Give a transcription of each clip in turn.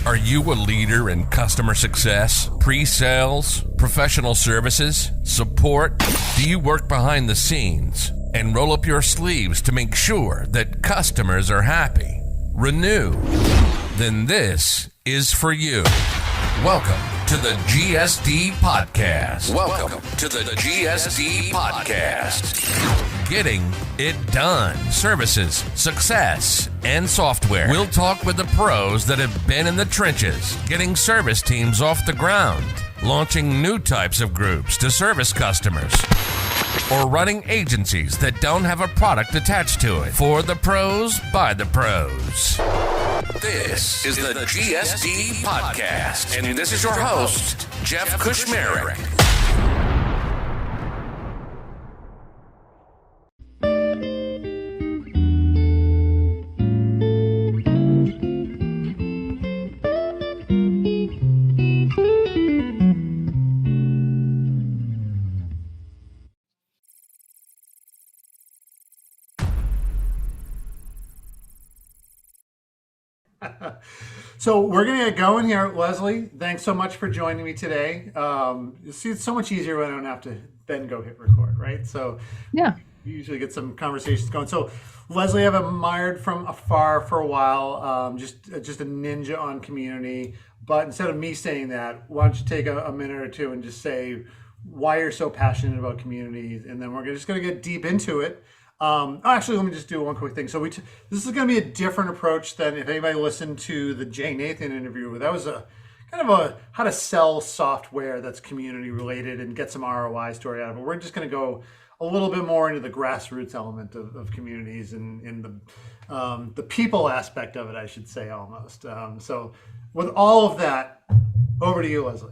Are you a leader in customer success, pre-sales, professional services, support? Do you work behind the scenes and roll up your sleeves to make sure that customers are happy? Renew. Then this is for you. Welcome to the GSD Podcast. Welcome to the GSD Podcast. Getting it done. Services, success, and software. We'll talk with the pros that have been in the trenches, getting service teams off the ground, launching new types of groups to service customers, or running agencies that don't have a product attached to it. For the pros, by the pros. This is the GSD Podcast, and this is your host, Jeff Kushmerek. So we're going to get going here. Leslie, thanks so much for joining me today. See, it's so much easier when I don't have to then go hit record, right? So yeah, we usually get some conversations going. So Leslie, I've admired from afar for a while, just a ninja on community. But instead of me saying that, why don't you take a minute or two and just say why you're so passionate about communities, and then we're just going to get deep into it. Actually, let me just do one quick thing. So this is going to be a different approach than if anybody listened to the Jay Nathan interview. That was a kind of a how to sell software that's community related and get some ROI story out of it. We're just going to go a little bit more into the grassroots element of communities and the people aspect of it, I should say, almost. So with all of that, over to you, Leslie.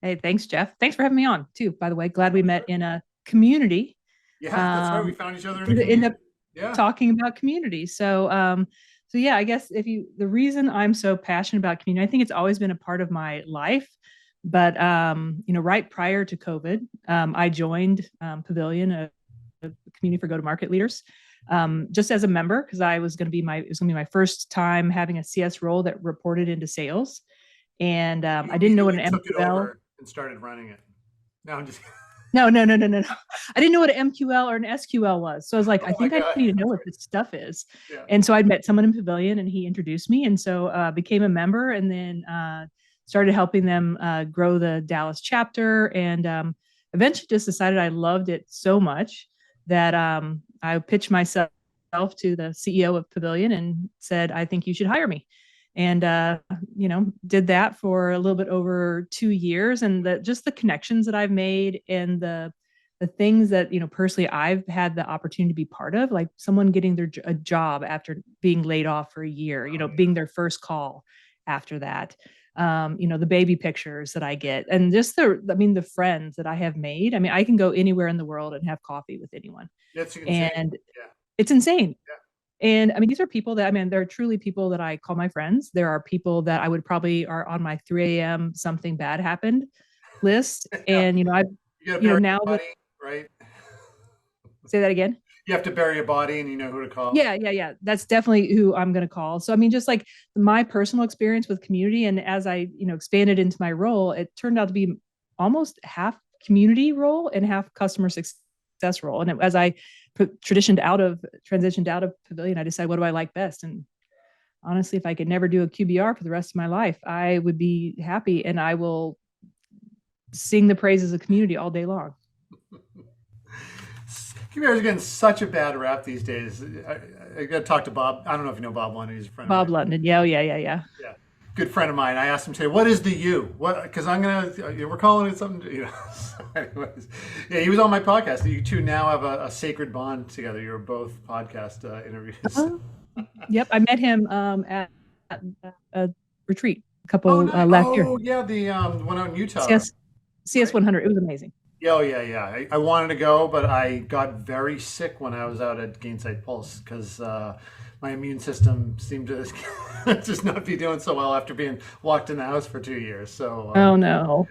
Hey, thanks, Jeff. Thanks for having me on too, by the way. Glad we met in a community. Yeah, that's right. We found each other in a talking about community. So yeah, I guess the reason I'm so passionate about community, I think it's always been a part of my life. But right prior to COVID, I joined Pavilion, a community for go-to-market leaders, just as a member because it was going to be my first time having a CS role that reported into sales, and I didn't know what an MQL and started running it. No, I'm just. No. I didn't know what an MQL or an SQL was. So I was like, I think I need to know what this stuff is. Yeah. And so I'd met someone in Pavilion and he introduced me. And so became a member and then started helping them grow the Dallas chapter. And eventually just decided I loved it so much that I pitched myself to the CEO of Pavilion and said, I think you should hire me. And, did that for a little bit over 2 years, and just the connections that I've made and the things that, personally I've had the opportunity to be part of, like someone getting a job after being laid off for a year, being their first call after that, the baby pictures that I get, and just the friends that I have made. I mean, I can go anywhere in the world and have coffee with anyone. That's insane. And it's insane. Yeah. And I mean, these are people they're truly people that I call my friends. There are people that I would probably are on my 3 a.m. something bad happened list. And, now body, right? Say that again. You have to bury a body and you know who to call. Yeah. That's definitely who I'm going to call. So, I mean, just like my personal experience with community, and as I, expanded into my role, it turned out to be almost half community role and half customer success role. And as I transitioned out of Pavilion, I decided, what do I like best? And honestly, if I could never do a QBR for the rest of my life, I would be happy, and I will sing the praises of community all day long. QBR is getting such a bad rap these days. I got to talk to Bob. I don't know if you know Bob London. He's a friend. Bob London. Yeah. Good friend of mine. I asked him today, what is the U? Because we're calling it something, So anyways, yeah, he was on my podcast. You two now have a sacred bond together. You're both podcast interviews. Yep. I met him at a retreat a couple last year. Oh, yeah. The one out in Utah. CS 100. It was amazing. Oh, yeah. I wanted to go, but I got very sick when I was out at Gainsight Pulse because my immune system seemed to just not be doing so well after being locked in the house for 2 years. So. Oh no.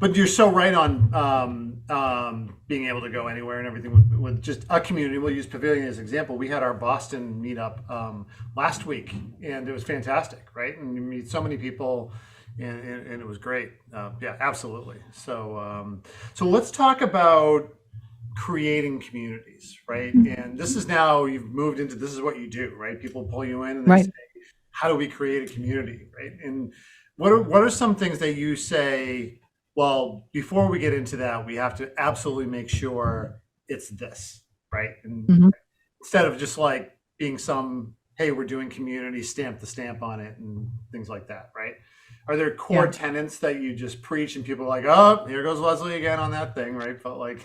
But you're so right on being able to go anywhere and everything with just a community. We'll use Pavilion as an example. We had our Boston meetup last week, and it was fantastic, right? And you meet so many people, and it was great. Yeah, absolutely. So let's talk about creating communities, right? And this is now you've moved into this is what you do, right? People pull you in and they say, how do we create a community, right? And what are some things that you say, well, before we get into that, we have to absolutely make sure it's this, right? And instead of just like being some, hey, we're doing community, stamp the stamp on it and things like that, right? Are there core tenets that you just preach and people are like, oh, here goes Leslie again on that thing, right? Felt like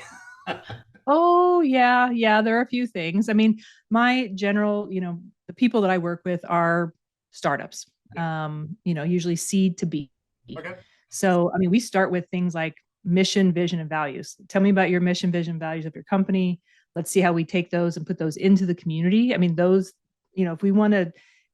Oh, yeah, there are a few things. I mean, my general, the people that I work with are startups, usually seed to B. Okay. So, I mean, we start with things like mission, vision, and values. Tell me about your mission, vision, values of your company. Let's see how we take those and put those into the community. I mean, those, if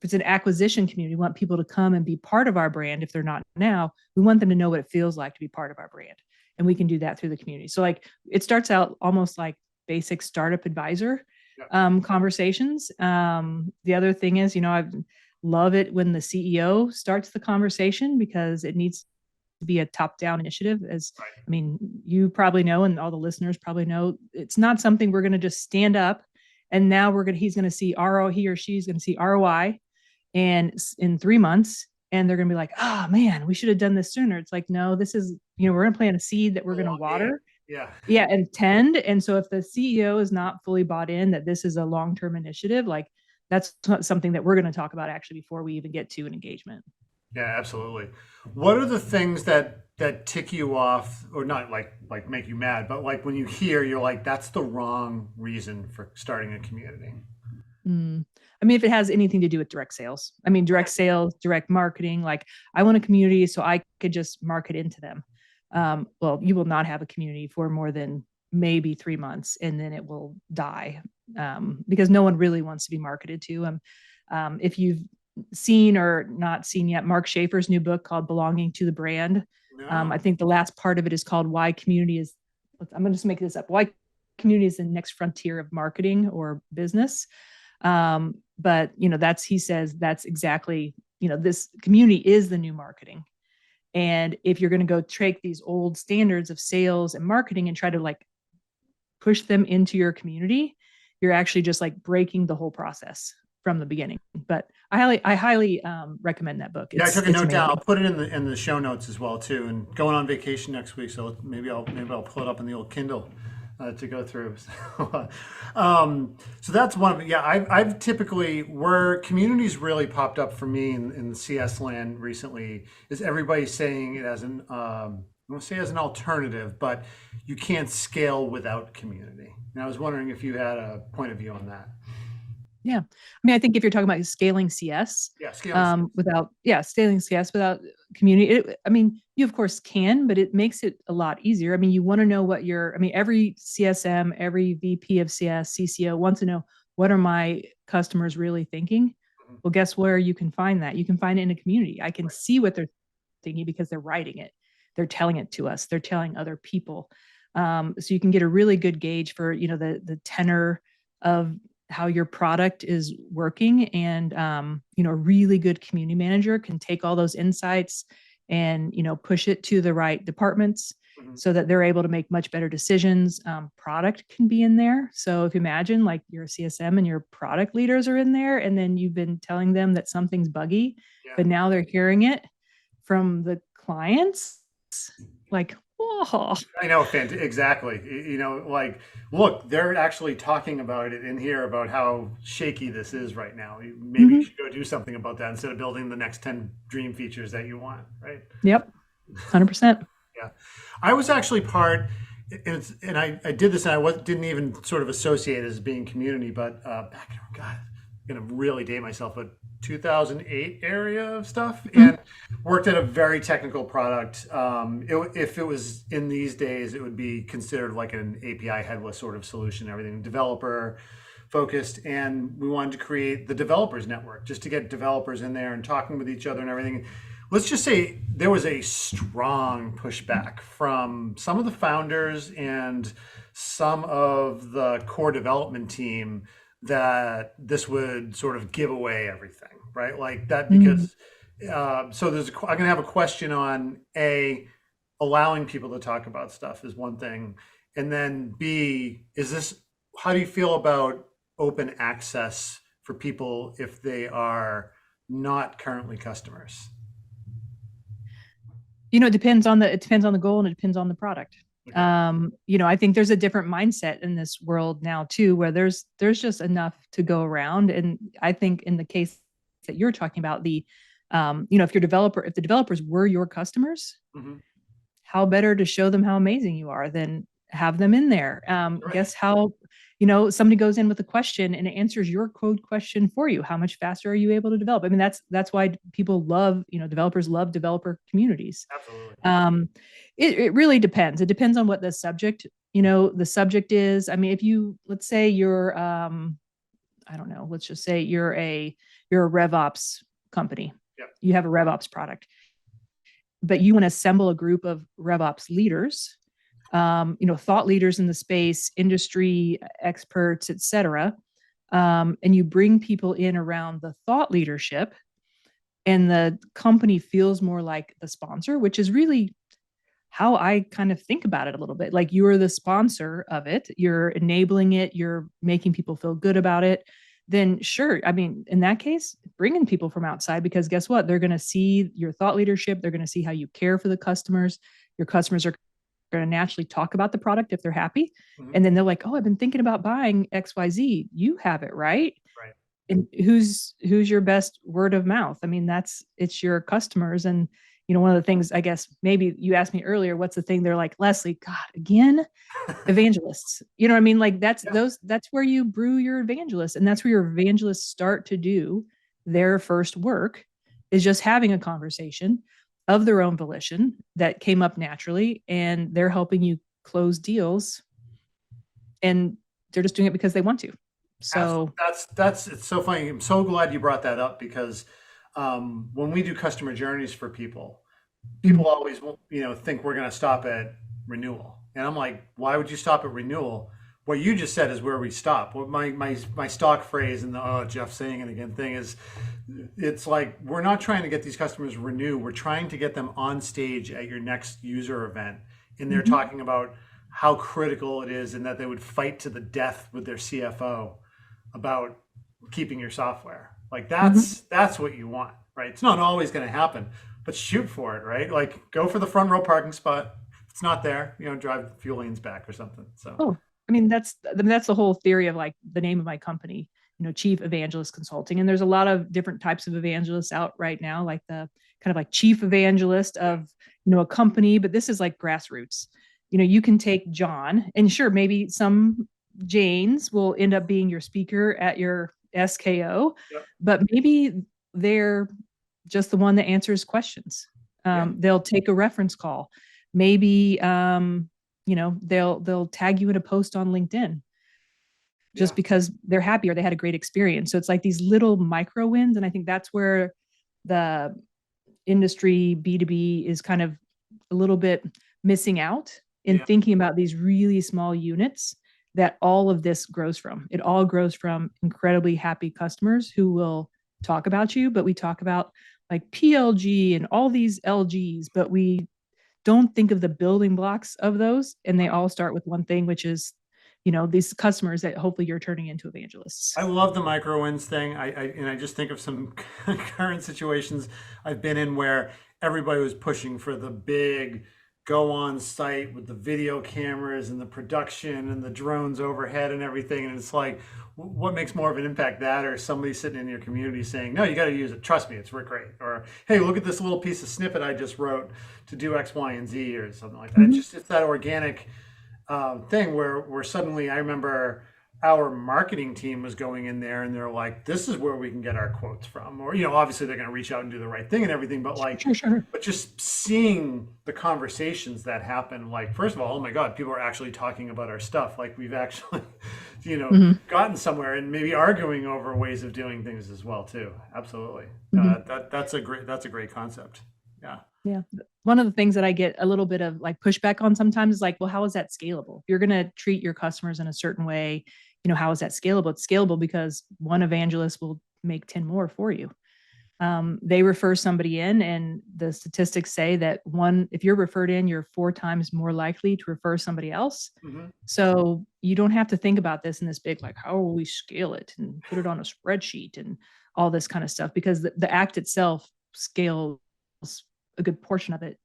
it's an acquisition community, we want people to come and be part of our brand. If they're not now, we want them to know what it feels like to be part of our brand. And we can do that through the community. So like, it starts out almost like basic startup advisor conversations. The other thing is, I love it when the CEO starts the conversation because it needs to be a top-down initiative. I mean, you probably know, and all the listeners probably know, it's not something we're going to just stand up and now he's going to see he or she's going to see ROI and in 3 months, and they're going to be like, oh man, we should have done this sooner. It's like, no, this is, we're going to plant a seed that we're going to water. And tend. And so if the CEO is not fully bought in that this is a long-term initiative, like that's not something that we're going to talk about actually before we even get to an engagement. Yeah, absolutely. What are the things that tick you off, or not like make you mad, but like when you hear, you're like, that's the wrong reason for starting a community? I mean, if it has anything to do with direct sales, direct sales, direct marketing, like I want a community so I could just market into them. Well, you will not have a community for more than maybe 3 months, and then it will die because no one really wants to be marketed to. If you've seen or not seen yet, Mark Schaefer's new book called Belonging to the Brand. No. I think the last part of it is called Why Community is, I'm going to just make this up, Why Community is the Next Frontier of Marketing or Business. But, he says that's exactly, this community is the new marketing. And if you're going to go take these old standards of sales and marketing and try to like push them into your community, you're actually just like breaking the whole process from the beginning. But I highly recommend that book. I took a note down. I'll put it in the show notes as well too. And going on vacation next week, so maybe I'll pull it up in the old Kindle to go through. So that's one of it. Yeah, I've typically, where communities really popped up for me in the CS land recently is everybody saying it as an I don't say as an alternative, but you can't scale without community. And I was wondering if you had a point of view on that. Yeah. I think if you're talking about scaling CS, scaling CS without community, you of course can, but it makes it a lot easier. You want to know what every CSM, every VP of CS, CCO wants to know, what are my customers really thinking? Well, guess where you can find that? You can find it in a community. I can see what they're thinking because they're writing it. They're telling it to us. They're telling other people. So you can get a really good gauge for, the tenor of how your product is working. And, a really good community manager can take all those insights and, push it to the right departments so that they're able to make much better decisions. Product can be in there. So if you imagine like your CSM and your product leaders are in there, and then you've been telling them that something's buggy, but now they're hearing it from the clients, like, whoa. I know, exactly. Like, look, they're actually talking about it in here about how shaky this is right now. Maybe you should go do something about that instead of building the next 10 dream features that you want, right? Yep, 100%. Yeah. I was actually part, and I did this, and I didn't even sort of associate it as being community, but back, God, I'm going to really date myself, but 2008 area of stuff, and worked at a very technical product. If it was in these days, it would be considered like an API headless sort of solution, everything developer focused. And we wanted to create the developers network just to get developers in there and talking with each other and everything. let's just say there was a strong pushback from some of the founders and some of the core development team that this would sort of give away everything, right? Like that, Mm. because so I'm going to have a question on A, allowing people to talk about stuff is one thing. And then B, how do you feel about open access for people if they are not currently customers? It depends on the goal and it depends on the product. Okay. I think there's a different mindset in this world now too, where there's just enough to go around. And I think in the case that you're talking about, if the developers were your customers, Mhm. how better to show them how amazing you are than have them in there. Right. Guess how, somebody goes in with a question and it answers your code question for you. How much faster are you able to develop? I mean, that's why people love, developers love developer communities. Absolutely. It really depends. It depends on what the subject is. I mean, if let's say you're, I don't know, let's just say you're a RevOps company. Yep. You have a RevOps product, but you want to assemble a group of RevOps leaders, thought leaders in the space, industry experts, et cetera. And you bring people in around the thought leadership, and the company feels more like the sponsor, which is really how I kind of think about it a little bit. Like, you're the sponsor of it, you're enabling it, you're making people feel good about it. Then sure, I mean, in that case, bringing people from outside, because guess what? They're going to see your thought leadership. They're going to see how you care for the customers. Your customers are going to naturally talk about the product if they're happy. Mhm. And then they're like, oh, I've been thinking about buying XYZ. You have it, right? Right. And who's your best word of mouth? I mean, it's your customers. And one of the things, I guess, maybe you asked me earlier, what's the thing? They're like, Leslie, God, again, evangelists. You know what I mean? Like, that's Yeah. that's where you brew your evangelists, and that's where your evangelists start to do their first work, is just having a conversation of their own volition that came up naturally, and they're helping you close deals, and they're just doing it because they want to. Absolutely. So That's it's so funny. I'm so glad you brought that up because when we do customer journeys for people, mhm. people always think we're going to stop at renewal, and I'm like, why would you stop at renewal? What you just said is where we stop. What my stock phrase and the Jeff saying it again thing is, it's like we're not trying to get these customers renew. We're trying to get them on stage at your next user event, and they're Mhm. talking about how critical it is and that they would fight to the death with their CFO about keeping your software. Like Mhm. that's what you want, right? It's not always going to happen, but shoot for it, right? Like go for the front row parking spot. If it's not there, drive a few lanes back or something. So Oh, I mean, that's the whole theory of, like, the name of my company, Chief Evangelist Consulting. And there's a lot of different types of evangelists out right now, like the kind of like chief evangelist yeah, of, a company, but this is like grassroots. You can take John, and sure, maybe some Janes will end up being your speaker at your SKO, yeah, but maybe they're just the one that answers questions. yeah, They'll take a reference call. Maybe they'll tag you in a post on LinkedIn just yeah. because they're happy or they had a great experience. So it's like these little micro wins, and I think that's where the industry B2B is kind of a little bit missing out in Yeah. thinking about these really small units that all of this grows from. It all grows from incredibly happy customers who will talk about you, but we talk about like PLG and all these LGs, but we don't think of the building blocks of those. And they all start with one thing, which is, these customers that hopefully you're turning into evangelists. I love the micro wins thing. I just think of some current situations I've been in where everybody was pushing for the big go on site with the video cameras and the production and the drones overhead and everything. And it's like, what makes more of an impact, that or somebody sitting in your community saying, no, you got to use it. Trust me, it's great. Or, hey, look at this little piece of snippet I just wrote to do X, Y, and Z or something like that. Mhm. It's that organic thing where suddenly I remember our marketing team was going in there and they're like, this is where we can get our quotes from. Or, obviously they're going to reach out and do the right thing and everything, but like, Sure, sure. but just seeing the conversations that happen, like, first of all, oh my God, people are actually talking about our stuff. Like we've actually, Mhm. gotten somewhere and maybe arguing over ways of doing things as well too. Absolutely. Mhm. That's a great concept. Yeah. One of the things that I get a little bit of like pushback on sometimes is like, well, how is that scalable? If you're going to treat your customers in a certain way, how is that scalable? It's scalable because one evangelist will make 10 more for you. They refer somebody in, and the statistics say that if you're referred in, you're 4 times more likely to refer somebody else. Mm-hmm. So you don't have to think about this in this big, like, how will we scale it and put it on a spreadsheet and all this kind of stuff, because the act itself scales a good portion of it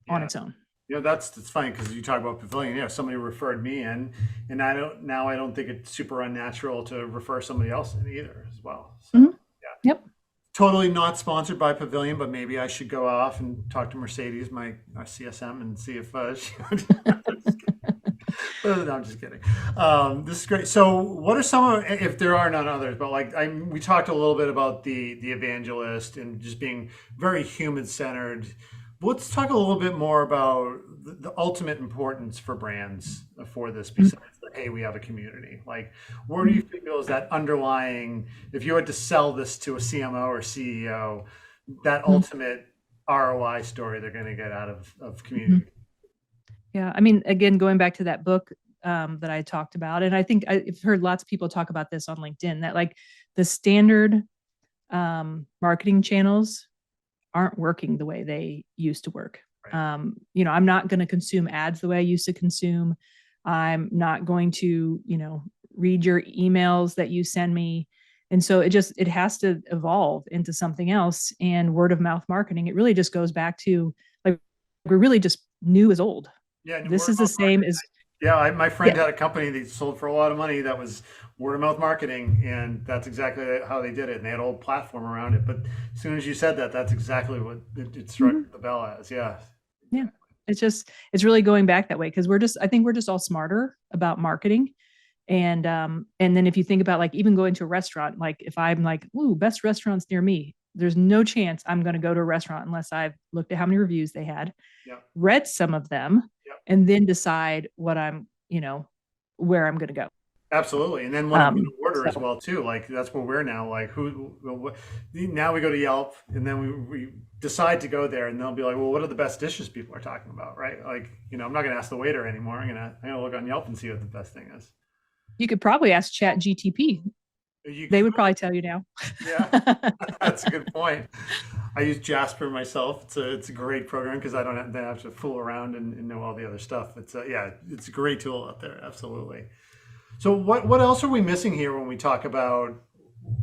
on its own. That's funny because you talk about Pavilion. Somebody referred me in, and I don't think it's super unnatural to refer somebody else in either as well. So, mm-hmm. Yep. Totally not sponsored by Pavilion, but maybe I should go off and talk to Mercedes, my CSM, and see if she would. No, I'm just kidding. This is great. So, what are some of, if there are none others, but like we talked a little bit about the evangelist and just being very human centered. Let's talk a little bit more about the ultimate importance for brands for this, besides hey, we have a community. Like, where do you feel is that underlying, if you had to sell this to a CMO or CEO, that ultimate ROI story they're going to get out of community? Yeah. I mean, again, going back to that book that I talked about, and I think I've heard lots of people talk about this on LinkedIn, that like the standard marketing channels aren't working the way they used to work. Right. I'm not going to consume ads the way I used to consume. I'm not going to, read your emails that you send me. And so it has to evolve into something else. And word of mouth marketing, it really just goes back to like, we're really just new as old. Yeah. This is the same marketing. as. Yeah. My friend had a company that sold for a lot of money that was word of mouth marketing, and that's exactly how they did it. And they had a whole platform around it. But as soon as you said that, that's exactly what it struck the bell as. Yeah. Yeah. It's really going back that way, because I think we're just all smarter about marketing. And then if you think about like even going to a restaurant, like if I'm like, ooh, best restaurants near me, there's no chance I'm going to go to a restaurant unless I've looked at how many reviews they had, read some of them, and then decide what I'm, where I'm going to go. Absolutely. And then what I'm going to order as well too. Like that's where we're now. Like now we go to Yelp, and then we decide to go there, and they'll be like, well, what are the best dishes people are talking about, right? Like, I'm not going to ask the waiter anymore. I'm going to look on Yelp and see what the best thing is. You could probably ask Chat GTP. They would probably tell you now. Yeah, that's a good point. I use Jasper myself. It's a great program because I don't have to fool around and know all the other stuff. It's a great tool out there. Absolutely. So what else are we missing here when we talk about,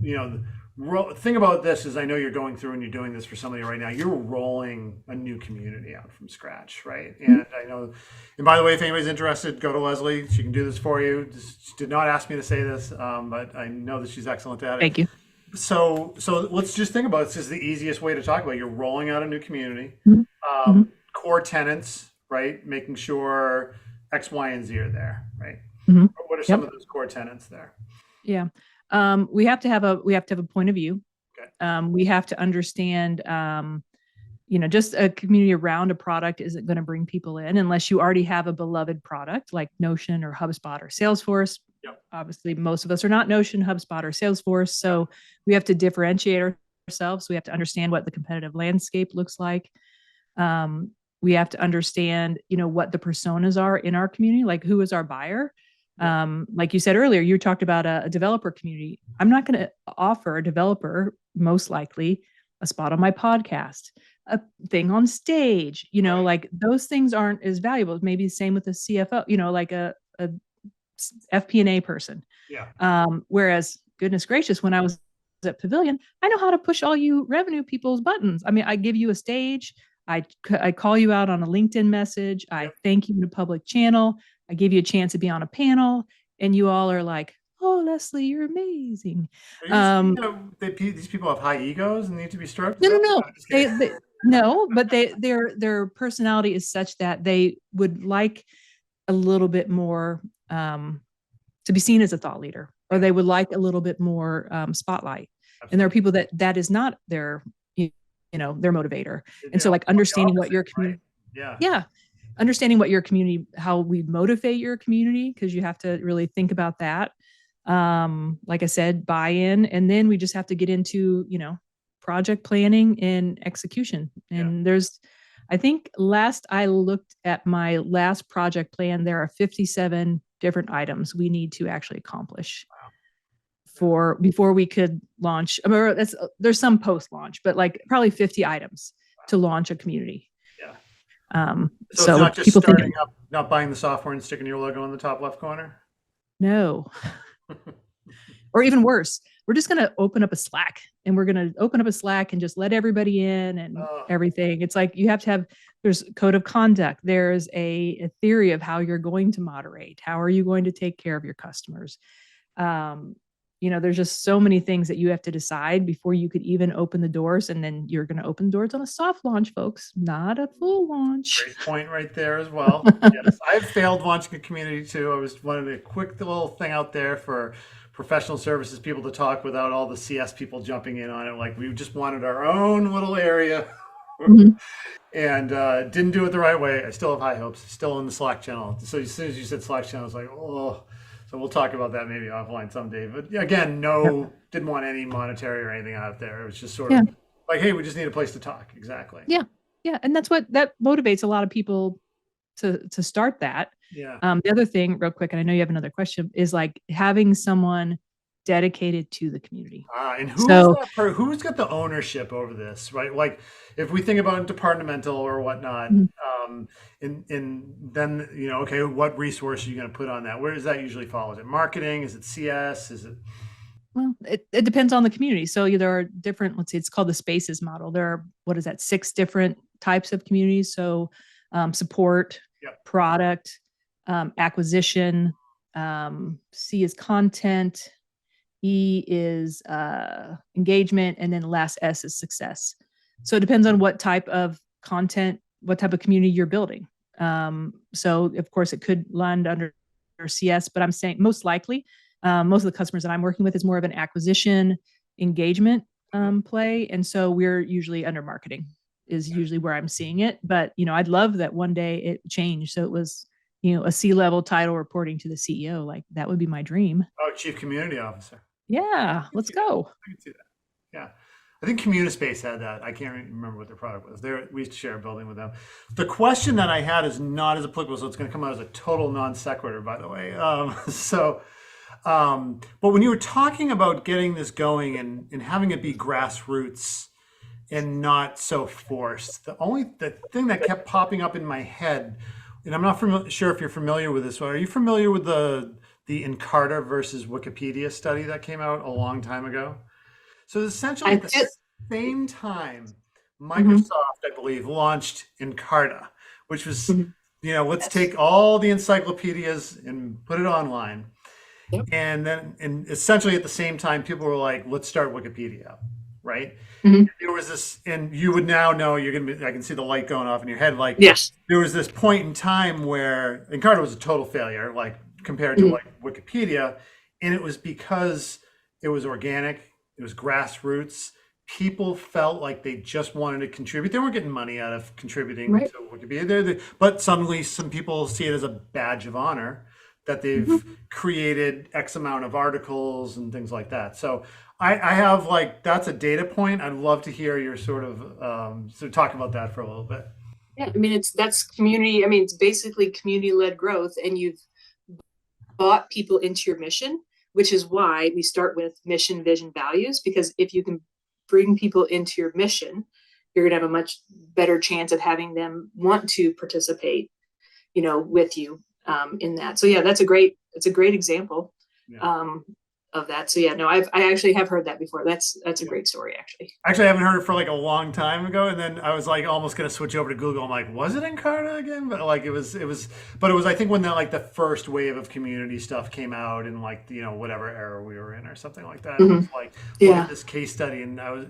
the thing about this is I know you're going through and you're doing this for somebody right now. You're rolling a new community out from scratch, right? And I know, and by the way, if anybody's interested, go to Leslie. She can do this for you. She did not ask me to say this, but I know that she's excellent at it. Thank you. So let's just think about it. This is the easiest way to talk about it. You're rolling out a new community, core tenants, right? Making sure X, Y, and Z are there, right? What are some of those core tenants there? Yeah. We have to have a point of view. Okay. We have to understand, just a community around a product isn't going to bring people in unless you already have a beloved product like Notion or HubSpot or Salesforce. Yep. Obviously, most of us are not Notion, HubSpot, or Salesforce. So we have to differentiate ourselves. We have to understand what the competitive landscape looks like. We have to understand, what the personas are in our community, like who is our buyer. Like you said earlier, you talked about a developer community. I'm not going to offer a developer, most likely, a spot on my podcast, a thing on stage, like those things aren't as valuable. Maybe the same with a CFO, like a FP&A person. Yeah. Whereas, goodness gracious, when I was at Pavilion, I know how to push all you revenue people's buttons. I mean, I give you a stage. I call you out on a LinkedIn message. I thank you in a public channel. I give you a chance to be on a panel, and you all are like, "Oh, Leslie, you're amazing." These people have high egos and need to be stroked. No, but their personality is such that they would like a little bit more to be seen as a thought leader, or they would like a little bit more spotlight. Absolutely. And there are people that is not their their motivator. And so like understanding what your community, understanding what your community, how we motivate your community, because you have to really think about that. Like I said, buy-in, and then we just have to get into, project planning and execution. And I think last I looked at my last project plan, there are 57 different items we need to actually accomplish before we could launch. I mean, there's some post-launch, but like probably 50 items to launch a community. So it's not just starting up, not buying the software and sticking your logo in the top left corner? No. Or even worse, we're just going to open up a Slack, and we're going to open up a Slack and just let everybody in and everything. It's like you have to have, there's code of conduct. There's a theory of how you're going to moderate. How are you going to take care of your customers? There's just so many things that you have to decide before you could even open the doors. And then you're going to open doors on a soft launch, folks, not a full launch. Great point right there as well. Yes, I've failed launching a community too. I was wanted a quick little thing out there for professional services people to talk without all the CS people jumping in on it. Like we just wanted our own little area and didn't do it the right way. I still have high hopes, still in the Slack channel. So as soon as you said Slack channel, I was like, oh, so we'll talk about that maybe offline someday. But again, didn't want any monetary or anything out there. It was just sort of like, hey, we just need a place to talk. Exactly. Yeah. And that motivates a lot of people to start that. The other thing real quick, and I know you have another question, is like having someone dedicated to the community. And who's got the ownership over this, right? Like if we think about departmental or whatnot, and then, okay, what resource are you going to put on that? Where does that usually fall? Is it marketing? Is it CS? Is it? Well, it depends on the community. So there are different, let's say it's called the spaces model. There are, 6 different types of communities. So support, product, acquisition, C is content, E is engagement, and then the last S is success. So it depends on what type of content, what type of community you're building. So of course it could land under CS, but I'm saying most likely, most of the customers that I'm working with is more of an acquisition engagement play. And so we're usually under marketing is usually where I'm seeing it. But, I'd love that one day it changed. So it was, a C-level title reporting to the CEO. Like that would be my dream. Oh, Chief Community Officer. Yeah, let's go. I can see that. Yeah. I think Communispace had that. I can't remember what their product was. We used to share a building with them. The question that I had is not as applicable, so it's going to come out as a total non sequitur, by the way. But when you were talking about getting this going and having it be grassroots and not so forced, the thing that kept popping up in my head, and I'm not sure if you're familiar with this, are you familiar with the Encarta versus Wikipedia study that came out a long time ago? So essentially at the same time, Microsoft, I believe, launched Encarta, which was, let's take all the encyclopedias and put it online. Yep. And essentially at the same time, people were like, let's start Wikipedia, right? There was this, and you would now know I can see the light going off in your head. Like, yes, there was this point in time where Encarta was a total failure, like compared to like Wikipedia. And it was because it was organic. It was grassroots. People felt like they just wanted to contribute. They weren't getting money out of contributing to Wikipedia. But suddenly some people see it as a badge of honor that they've created X amount of articles and things like that. So I have that's a data point. I'd love to hear your sort of, so talk about that for a little bit. Yeah, I mean, that's community. I mean, it's basically community-led growth, and you've brought people into your mission, which is why we start with mission, vision, values, because if you can bring people into your mission, you're going to have a much better chance of having them want to participate, with you in that. So yeah, it's a great example of that. So yeah, no, I actually have heard that before. That's a great story, actually. Actually, I haven't heard it for a long time ago, and then I was almost going to switch over to Google. I'm like, was it Encarta again? But it was. I think when the first wave of community stuff came out in whatever era we were in or something like that. It was look at this case study, and I was,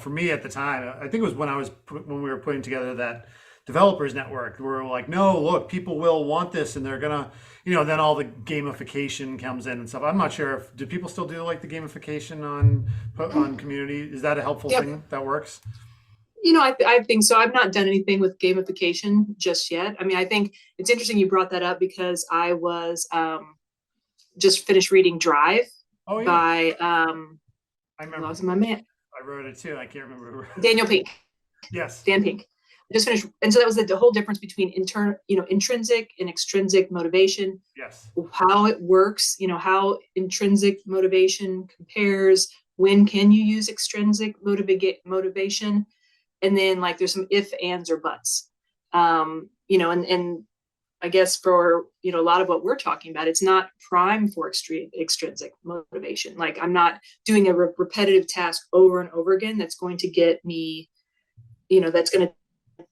for me at the time, I think it was when we were putting together that developers network, we're like, no, look, people will want this, and they're gonna, then all the gamification comes in and stuff. I'm not sure do people still do the gamification on community? Is that a helpful thing that works? I think so. I've not done anything with gamification just yet. I mean, I think it's interesting you brought that up because I was just finished reading Drive by I remember. I wrote it too. I can't remember. Daniel Pink. Yes. Dan Pink. I just finished. And so that was the whole difference between intrinsic and extrinsic motivation. Yes. How it works, how intrinsic motivation compares, when can you use extrinsic motivation? And then like there's some if, ands, or buts. And I guess for a lot of what we're talking about, it's not prime for extrinsic motivation. Like I'm not doing a repetitive task over and over again that's going to get me, that's going to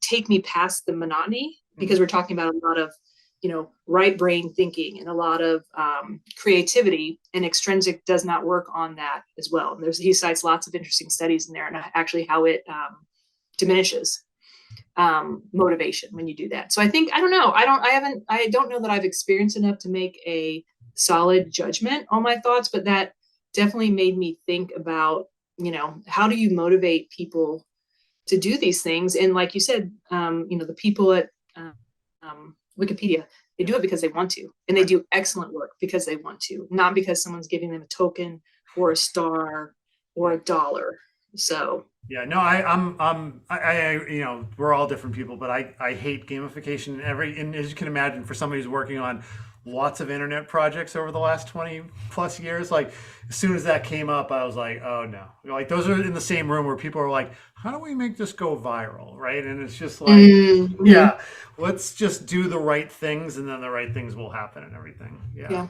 take me past the monotony, because we're talking about a lot of right brain thinking and a lot of creativity, and extrinsic does not work on that as well. And he cites lots of interesting studies in there and actually how it diminishes motivation when you do that. So I think, I don't know. I don't know that I've experienced enough to make a solid judgment on my thoughts, but that definitely made me think about, how do you motivate people to do these things? And like you said, the people at Wikipedia, they do it because they want to, and they do excellent work because they want to, not because someone's giving them a token or a star or $1. So yeah, no, we're all different people, but I hate gamification. And as you can imagine, for somebody who's working on lots of internet projects over the last 20 plus years, like as soon as that came up, I was like, oh no, like those are in the same room where people are like, how do we make this go viral? Right. And it's just like, yeah, let's just do the right things, and then the right things will happen and everything. Yeah.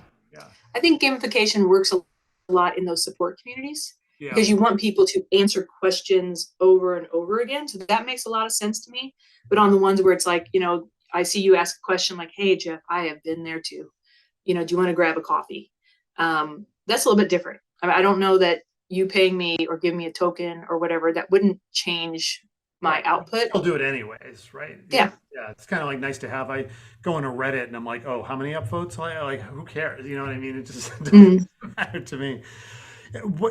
I think gamification works a lot in those support communities. Yeah. Because you want people to answer questions over and over again. So that makes a lot of sense to me. But on the ones where it's like, I see you ask a question like, hey, Jeff, I have been there too. Do you want to grab a coffee? That's a little bit different. I don't know that you paying me or giving me a token or whatever, that wouldn't change my output. I'll do it anyways, right? Yeah. Yeah. It's kind of like nice to have. I go into Reddit and I'm like, oh, how many upvotes? Like, who cares? You know what I mean? It just doesn't matter to me.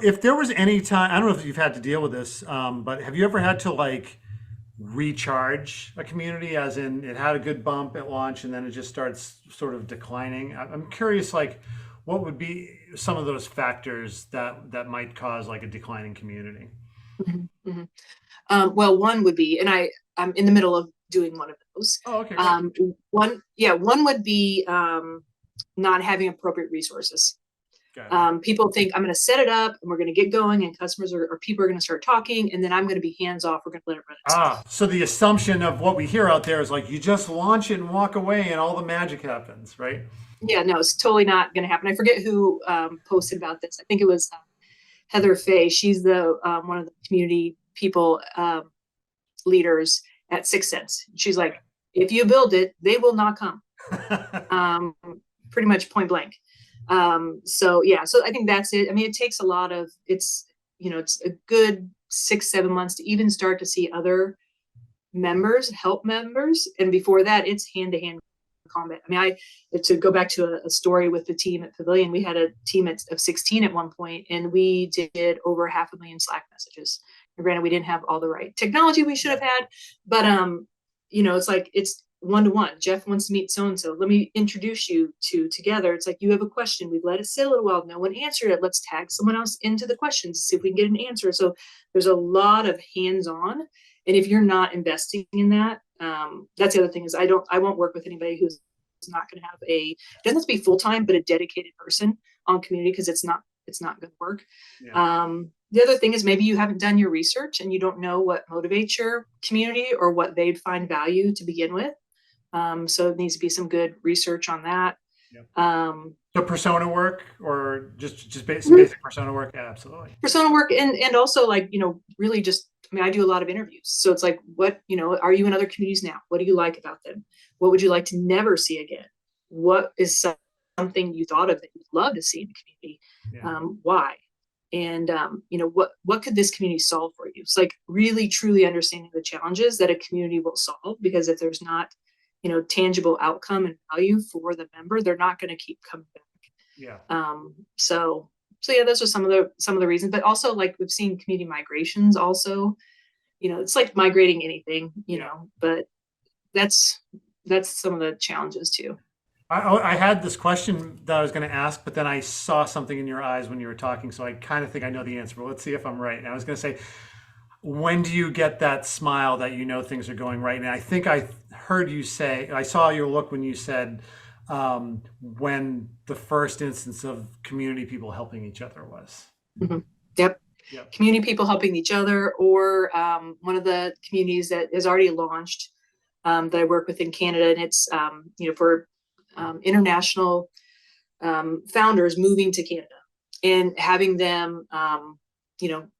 If there was any time, I don't know if you've had to deal with this, but have you ever had to like recharge a community, as in it had a good bump at launch and then it just starts sort of declining? I'm curious, like, what would be some of those factors that might cause like a declining community? Well, one would be, and I'm in the middle of doing one of those. Oh, okay. One would be not having appropriate resources. People think I'm going to set it up and we're going to get going, and customers or people are going to start talking, and then I'm going to be hands off. We're going to let it run itself. So the assumption of what we hear out there is like you just launch it and walk away and all the magic happens, right? Yeah, no, it's totally not going to happen. I forget who posted about this. I think it was Heather Fay. She's the one of the community people leaders at 6 Sense. She's like, if you build it, they will not come. Pretty much point blank. So I think that's it. I mean, it takes a lot of, it's a good 6-7 months to even start to see other members help members. And before that, it's hand-to-hand combat. I mean, to go back to a story with the team at Pavilion, we had a team of 16 at one point, and we did over 500,000 Slack messages. And granted, we didn't have all the right technology we should have had, but it's like, it's one-to-one. Jeff wants to meet so-and-so. Let me introduce you two together. It's like, you have a question. We've let it sit a little while. No one answered it. Let's tag someone else into the questions, see if we can get an answer. So there's a lot of hands-on. And if you're not investing in that, that's the other thing is I won't work with anybody who's not going to have it doesn't have to be full-time, but a dedicated person on community, because it's not going to work. Yeah. The other thing is maybe you haven't done your research and you don't know what motivates your community or what they'd find value to begin with. So it needs to be some good research on that. Yep. So persona work, or just basic persona work? Yeah, absolutely. Persona work, and also like, really just, I mean, I do a lot of interviews. So it's like, what, are you in other communities now? What do you like about them? What would you like to never see again? What is something you thought of that you'd love to see in the community? Yeah. Why? And, what could this community solve for you? It's like really, truly understanding the challenges that a community will solve, because if there's not, tangible outcome and value for the member, they're not going to keep coming back. Yeah. So yeah, those are some of the reasons, but also like we've seen community migrations also, it's like migrating anything, but that's some of the challenges too. I had this question that I was going to ask, but then I saw something in your eyes when you were talking, so I kind of think I know the answer. But let's see if I'm right. And I was going to say, when do you get that smile that you know things are going right? And I think I heard you say, I saw your look when you said when the first instance of community people helping each other was. Mhm. Yep. Yep. Community people helping each other, or one of the communities that is already launched that I work with in Canada, and it's for international founders moving to Canada and having them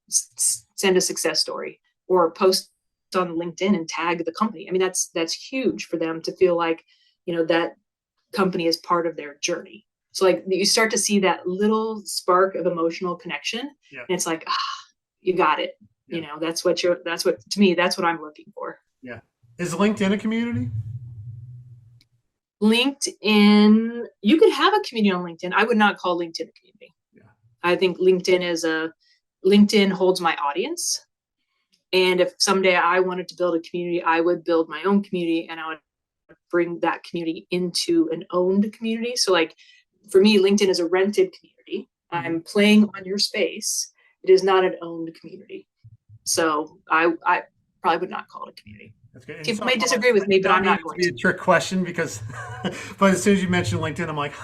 send a success story or post on LinkedIn and tag the company. I mean, that's huge for them to feel like that company is part of their journey. So like you start to see that little spark of emotional connection, Yeah. and it's like, you got it. Yeah. That's what to me, that's what I'm looking for. Yeah. Is LinkedIn a community? LinkedIn, you could have a community on LinkedIn. I would not call LinkedIn a community. Yeah. I think LinkedIn holds my audience. And if someday I wanted to build a community, I would build my own community, and I would bring that community into an owned community. So like for me, LinkedIn is a rented community. Mm-hmm. I'm playing on your space. It is not an owned community. So I probably would not call it a community. That's good. People may disagree with me, but I'm not going to. Be a trick question because, but as soon as you mentioned LinkedIn, I'm like,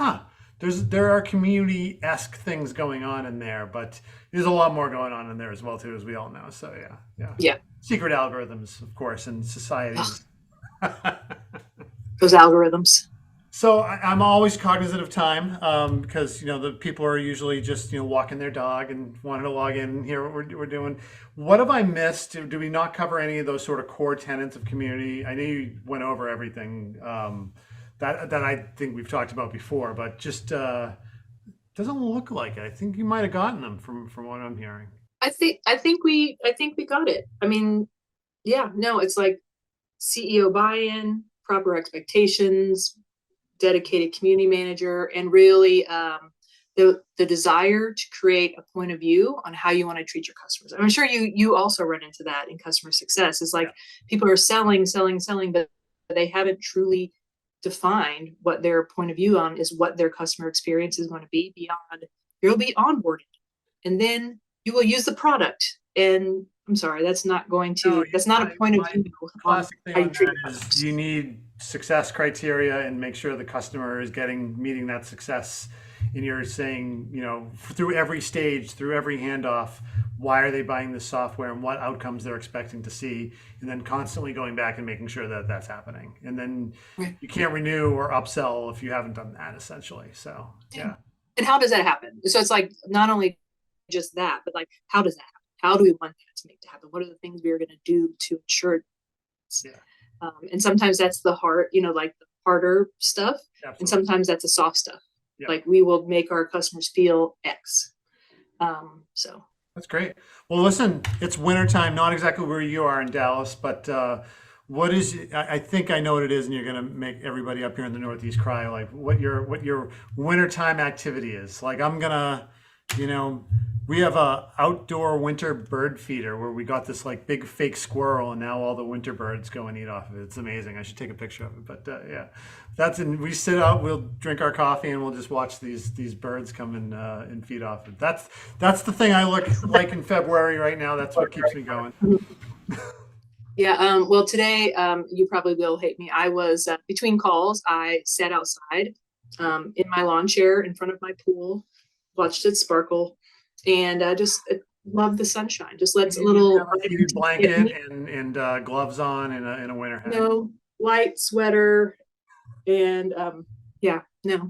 there are community-esque things going on in there, but there's a lot more going on in there as well too, as we all know. So yeah. Secret algorithms, of course, in societies. Those algorithms. So I'm always cognizant of time because the people are usually just walking their dog and wanting to log in and hear what we're doing. What have I missed? Do we not cover any of those sort of core tenets of community? I know you went over everything that I think we've talked about before, but just doesn't look like it. I think you might have gotten them from what I'm hearing. I think we got it. I mean, yeah, no, it's like CEO buy-in, proper expectations, dedicated community manager, and really the desire to create a point of view on how you want to treat your customers. I'm sure you also run into that in customer success. It's like people are selling, but they haven't truly defined what their point of view on is what their customer experience is going to be beyond. You'll be onboarded, and then you will use the product. And I'm sorry, that's not going to. That's not a point of view. Classic thing on that is you need success criteria and make sure the customer is meeting that success. And you're saying, through every stage, through every handoff, why are they buying this software and what outcomes they're expecting to see, and then constantly going back and making sure that that's happening. And then you can't renew or upsell if you haven't done that, essentially. So yeah. And how does that happen? So it's like not only just that, but like how does that happen? How do we want that to make it happen? What are the things we are going to do to ensure? And sometimes that's the hard, like the harder stuff. Absolutely. And sometimes that's the soft stuff. Yep. Like we will make our customers feel X. So that's great. Well, listen, it's wintertime, not exactly where you are in Dallas, but what is, I think I know what it is, and you're going to make everybody up here in the Northeast cry, like what your wintertime activity is. Like I'm going to, we have a outdoor winter bird feeder where we got this like big fake squirrel, and now all the winter birds go and eat off of it. It's amazing. I should take a picture of it, but we sit out, we'll drink our coffee, and we'll just watch these birds come and feed off it. That's the thing I look like in February right now. That's what keeps me going. Yeah. Well, today you probably will hate me. I was between calls. I sat outside in my lawn chair in front of my pool, watched it sparkle, and just love the sunshine. Just lets a little blanket and gloves on in a winter hat. No, light sweater, and it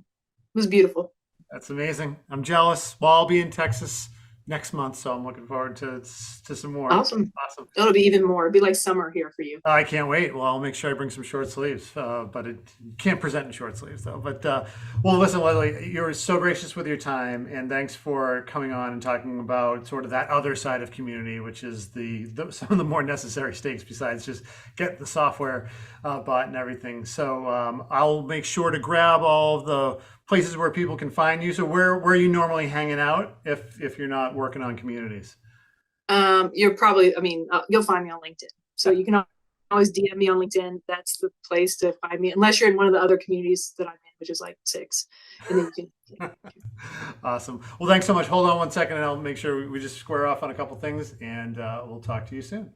was beautiful. That's amazing. I'm jealous. Well, I'll be in Texas next month, so I'm looking forward to some more. Awesome. It'll be even more. It'll be like summer here for you. I can't wait. Well, I'll make sure I bring some short sleeves, but you can't present in short sleeves though. But well, listen, Leslie, you're so gracious with your time, and thanks for coming on and talking about sort of that other side of community, which is some of the more necessary stakes besides just get the software bought and everything. So I'll make sure to grab all of the places where people can find you. So where are you normally hanging out if you're not working on communities? You're probably, you'll find me on LinkedIn. So you can always DM me on LinkedIn. That's the place to find me, unless you're in one of the other communities that I'm in, which is like 6. And then you can. Awesome. Well, thanks so much. Hold on one second and I'll make sure we just square off on a couple things, and we'll talk to you soon.